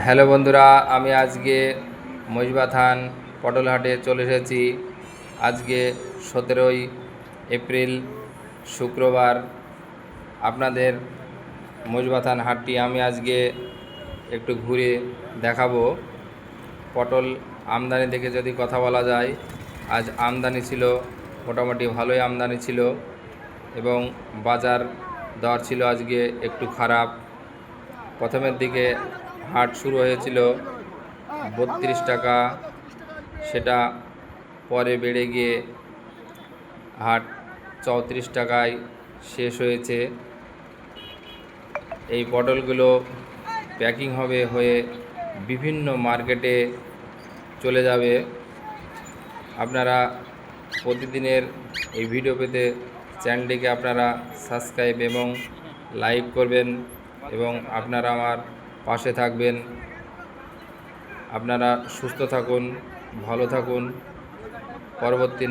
Hello বন্ধুরা, আমি আজকে মহিষবা থান পটলহাটে চলে এসেছি। আজকে 17ই এপ্রিল শুক্রবার। আপনাদের মহিষবা থান হাটটি আমি আজকে একটু ঘুরে দেখাবো। পটল আমদানি থেকে যদি কথা বলা যায়, আজ আমদানি ছিল, মোটামুটি ভালোই আমদানি ছিল এবং বাজার দর ছিল আজকে একটু খারাপ। প্রথমের দিকে হাট শুরু হয়েছিল 32 টাকা, সেটা পরে বেড়ে গিয়ে হাট 34 টাকায় শেষ হয়েছে। এই পটলগুলো প্যাকিং হয়ে বিভিন্ন মার্কেটে চলে যাবে। আপনারা প্রতিদিনের এই ভিডিও পেতে চ্যানেলটিকে আপনারা সাবস্ক্রাইব এবং লাইক করবেন এবং আপনারা আমার পাশে থাকবেন। আপনারা সুস্থ থাকুন, ভালো থাকুন। পরবর্তী